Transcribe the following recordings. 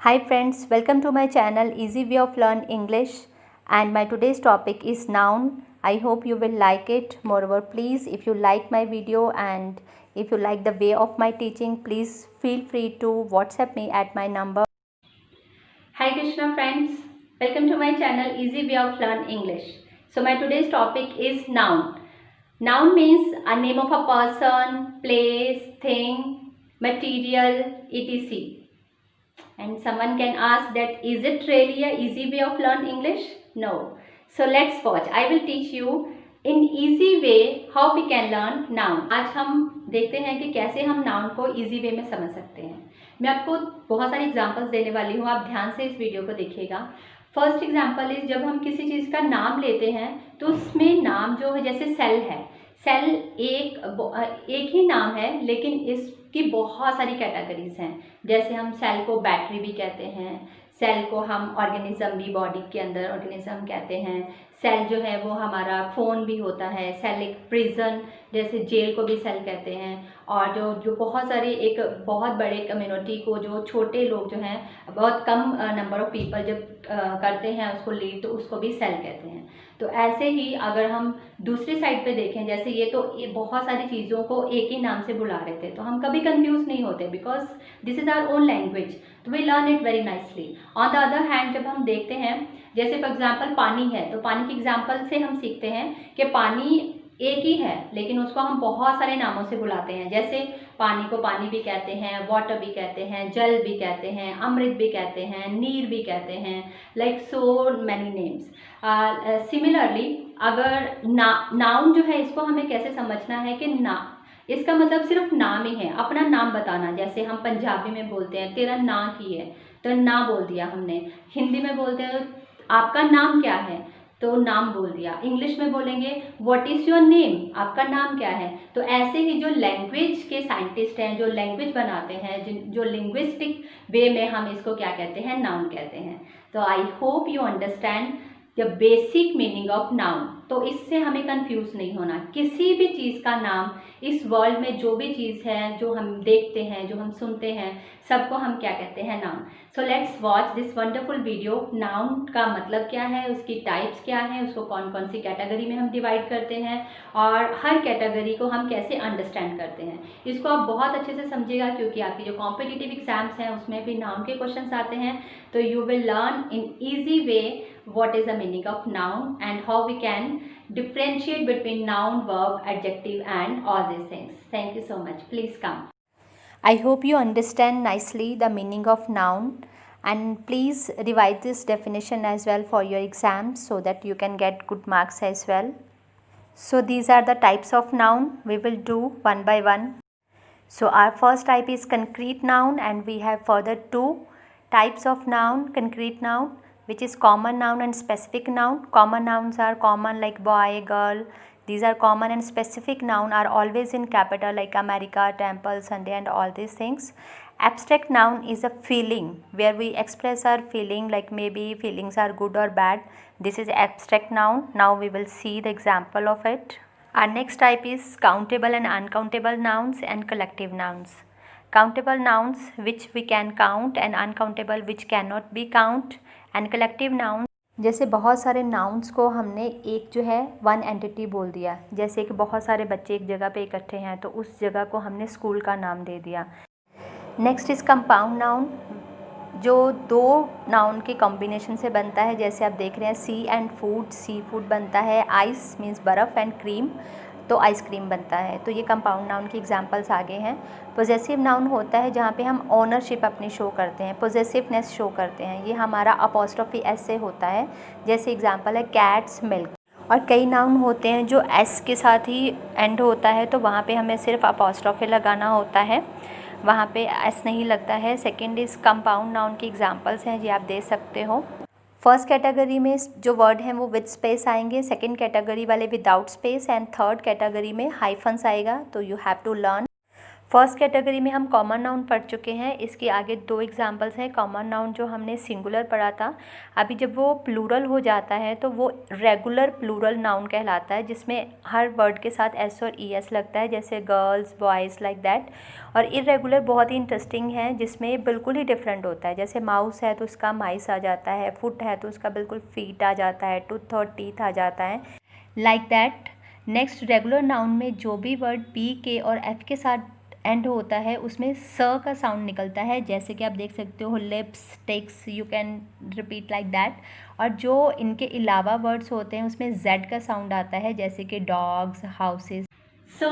Hi friends, welcome to my channel Easy Way of Learn English, and my today's topic is noun. I hope you will like it. Moreover, please, if you like my video and if you like the way of my teaching, please feel free to WhatsApp me at my number. Hi Krishna friends, welcome to my channel Easy Way of Learn English. So my today's topic is noun. Noun means a name of a person, place, thing, material, etc. And someone can ask that is it really a easy way of learn English? No. So let's watch. I will teach you in easy way how we can learn noun. आज हम देखते हैं कि कैसे हम noun को easy way में समझ सकते हैं. मैं आपको बहुत सारे एग्जाम्पल्स देने वाली हूँ, आप ध्यान से इस वीडियो को देखिएगा. फर्स्ट एग्जाम्पल इज जब हम किसी चीज़ का नाम लेते हैं तो उसमें नाम जो है, जैसे सेल है, सेल एक ही नाम है लेकिन इसकी बहुत सारी कैटेगरीज हैं. जैसे हम सेल को बैटरी भी कहते हैं, सेल को हम ऑर्गेनिज्म भी, बॉडी के अंदर ऑर्गेनिज्म कहते हैं. सेल जो है वो हमारा फ़ोन भी होता है. सेल एक प्रिजन, जैसे जेल को भी सेल कहते हैं. और जो बहुत सारे एक बहुत बड़े कम्युनिटी को जो छोटे लोग जो हैं, बहुत कम नंबर ऑफ पीपल जब करते हैं उसको लीड, तो उसको भी सेल कहते हैं. तो ऐसे ही अगर हम दूसरी साइड पे देखें, जैसे ये तो बहुत सारी चीज़ों को एक ही नाम से बुला रहे थे, तो हम कभी कंफ्यूज नहीं होते because this is our own language, तो we learn it very nicely. On the other hand जब हम देखते हैं, जैसे फॉर एग्जाम्पल पानी है, तो पानी के एग्जाम्पल से हम सीखते हैं कि पानी एक ही है लेकिन उसको हम बहुत सारे नामों से बुलाते हैं. जैसे पानी को पानी भी कहते हैं, वाटर भी कहते हैं, जल भी कहते हैं, अमृत भी कहते हैं, नीर भी कहते हैं, like so many names. Similarly अगर नाउन जो है, इसको हमें कैसे समझना है कि इसका मतलब सिर्फ नाम ही है, अपना नाम बताना. जैसे हम पंजाबी में बोलते हैं तेरा नाम की है, तो ना बोल दिया हमने. हिंदी में बोलते हैं आपका नाम क्या है, तो नाम बोल दिया. इंग्लिश में बोलेंगे व्हाट इज़ योर नेम, आपका नाम क्या है. तो ऐसे ही जो लैंग्वेज के साइंटिस्ट हैं, जो लैंग्वेज बनाते हैं, जो लिंग्विस्टिक वे में हम इसको क्या कहते हैं, नाउन कहते हैं. तो I hope you understand the basic meaning of noun. तो इससे हमें कंफ्यूज नहीं होना. किसी भी चीज़ का नाम, इस वर्ल्ड में जो भी चीज़ है, जो हम देखते हैं, जो हम सुनते हैं, सबको हम क्या कहते हैं, noun. So let's watch this wonderful video. Noun का मतलब क्या है, उसकी टाइप्स क्या हैं, उसको कौन कौन सी कैटेगरी में हम डिवाइड करते हैं, और हर कैटेगरी को हम कैसे अंडरस्टैंड करते हैं. इसको आप बहुत अच्छे से समझिएगा क्योंकि आपकी जो कॉम्पिटिटिव एग्जाम्स हैं उसमें भी नाउन के क्वेश्चंस आते हैं. तो you will learn in easy way what is the meaning of noun and how we can differentiate between noun, verb, adjective and all these things. Thank you so much. Please come. I hope you understand nicely the meaning of noun, and please revise this definition as well for your exams so that you can get good marks as well. So these are the types of noun. We will do one by one. So our first type is concrete noun, and we have further two types of noun. Concrete noun, which is common noun and specific noun. Common nouns are common like boy, girl. These are common, and specific noun are always in capital like America, temple, Sunday and all these things. Abstract noun is a feeling where we express our feeling, like maybe feelings are good or bad. This is abstract noun. Now we will see the example of it. Our next type is countable and uncountable nouns and collective nouns. Countable nouns which we can count, and uncountable which cannot be count. And collective noun, जैसे बहुत सारे nouns को हमने एक जो है one entity बोल दिया. जैसे कि बहुत सारे बच्चे एक जगह पे इकट्ठे हैं तो उस जगह को हमने स्कूल का नाम दे दिया. नेक्स्ट इज़ कंपाउंड नाउन, जो दो नाउन के कॉम्बिनेशन से बनता है. जैसे आप देख रहे हैं सी एंड फूड, सी फूड बनता है. आइस मीन्स बर्फ़ एंड क्रीम, तो आइसक्रीम बनता है. तो ये कंपाउंड नाउन की एग्जांपल्स आगे हैं. पोजेसिव नाउन होता है जहाँ पे हम ओनरशिप अपनी शो करते हैं, पोजेसिवनेस शो करते हैं. ये हमारा अपॉस्ट्रोफी एस से होता है. जैसे एग्जांपल है कैट्स मिल्क. और कई नाउन होते हैं जो एस के साथ ही एंड होता है, तो वहाँ पे हमें सिर्फ अपॉस्ट्रोफी लगाना होता है, वहाँ पे एस नहीं लगता है. सेकेंड इज़ कंपाउंड नाउन की एग्जाम्पल्स हैं, ये आप दे सकते हो. फर्स्ट कैटेगरी में जो वर्ड हैं वो विद स्पेस आएंगे, सेकंड कैटेगरी वाले without space, and third category में हाइफन्स आएगा. तो you have to learn. First category में हम कॉमन नाउन पढ़ चुके हैं। इसके आगे 2 एग्जांपल्स हैं। कॉमन नाउन जो हमने सिंगुलर पढ़ा था, अभी जब वो प्लूरल हो जाता है तो वो रेगुलर प्लूरल नाउन कहलाता है, जिसमें हर वर्ड के साथ एस और ई एस लगता है, जैसे गर्ल्स, बॉयज़, लाइक दैट। और इरेगुलर बहुत ही इंटरेस्टिंग है, जिसमें बिल्कुल ही डिफरेंट होता है। जैसे माउस है तो उसका माइस आ जाता है, फुट है तो उसका बिल्कुल फीट आ जाता है, टूथ और टीथ आ जाता है, like that. Next, regular noun में जो भी वर्ड पी, के और एफ के साथ एंड होता है उसमें स का साउंड निकलता है, जैसे कि आप देख सकते हो lips, ticks, you can repeat like that. और जो इनके अलावा वर्ड्स होते हैं उसमें जेड का साउंड आता है, जैसे कि dogs, houses. So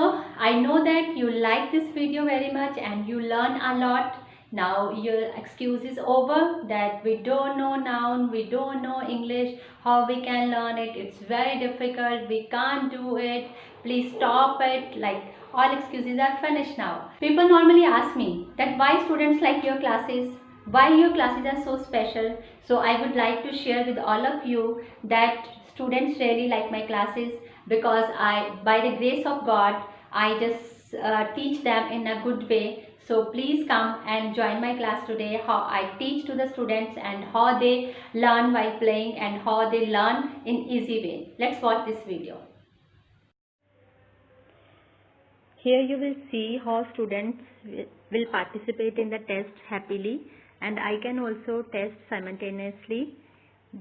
I know that you like this video very much and you learn a lot. Now your excuse is over that we don't know noun, we don't know English, how we can learn it. It's very difficult, we can't do it. Please stop it. Like, all excuses are finished now. People normally ask me that why students like your classes, why your classes are so special. So I would like to share with all of you that students really like my classes, because by the grace of God, I just teach them in a good way. So please come and join my class today, how I teach to the students and how they learn while playing and how they learn in easy way. Let's watch this video. Here you will see how students will participate in the test happily, and I can also test simultaneously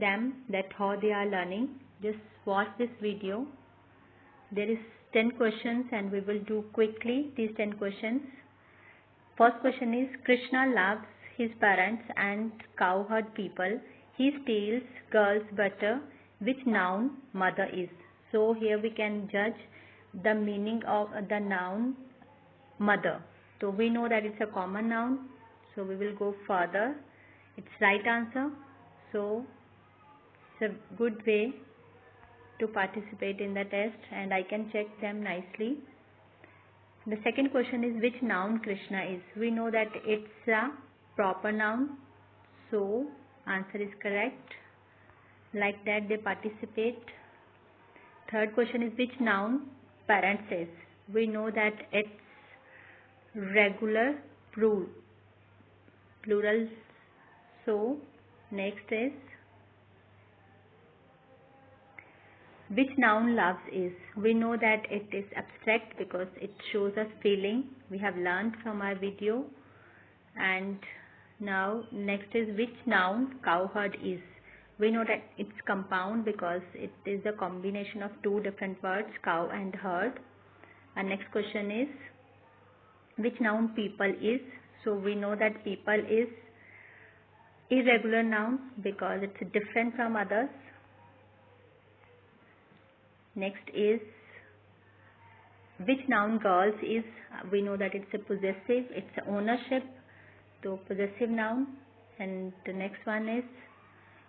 them that how they are learning. Just watch this video. There is 10 questions and we will do quickly these 10 questions. First question is, Krishna loves his parents and cowherd people. He steals girls' butter. Which noun mother is? So here we can judge the meaning of the noun mother. So we know that it's a common noun. So we will go further. It's right answer. So it's a good way to participate in the test and I can check them nicely. The second question is, which noun Krishna is? We know that it's a proper noun, so answer is correct. Like that they participate. Third question is, which noun parents is? We know that it's regular plural, so next is, which noun loves is? We know that it is abstract because it shows us feeling. We have learned from our video. And now next is, which noun cowherd is? We know that it's compound because it is a combination of 2 different words, cow and herd. And next question is, which noun people is? So we know that people is irregular noun because it's different from others. Next is, which noun girls is? We know that it's a possessive, it's a ownership, so possessive noun. And the next one is,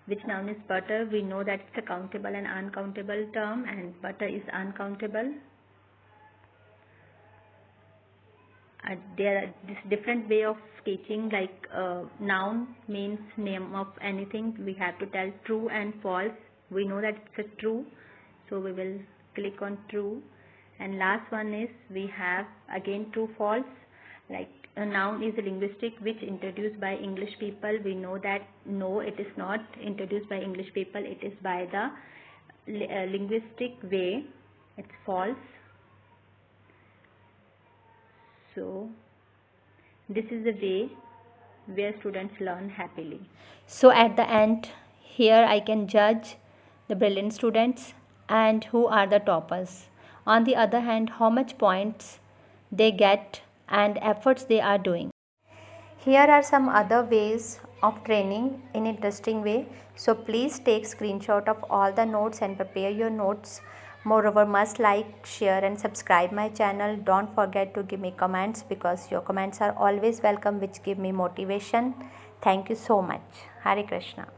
which noun is butter? We know that it's a countable and uncountable term, and butter is uncountable. There are this different way of teaching, like noun means name of anything. We have to tell true and false. We know that it's a true, so we will click on true. And last one is, we have again true false, like a noun is a linguistic which introduced by English people. We know that no, it is not introduced by English people, it is by the linguistic way. It's false. So this is the way where students learn happily. So at the end, here I can judge the brilliant students and who are the toppers. On the other hand, how much points they get and efforts they are doing. Here are some other ways of training in interesting way. So please take screenshot of all the notes and prepare your notes. Moreover, must like, share and subscribe my channel. Don't forget to give me comments because your comments are always welcome, which give me motivation. Thank you so much. Hare Krishna.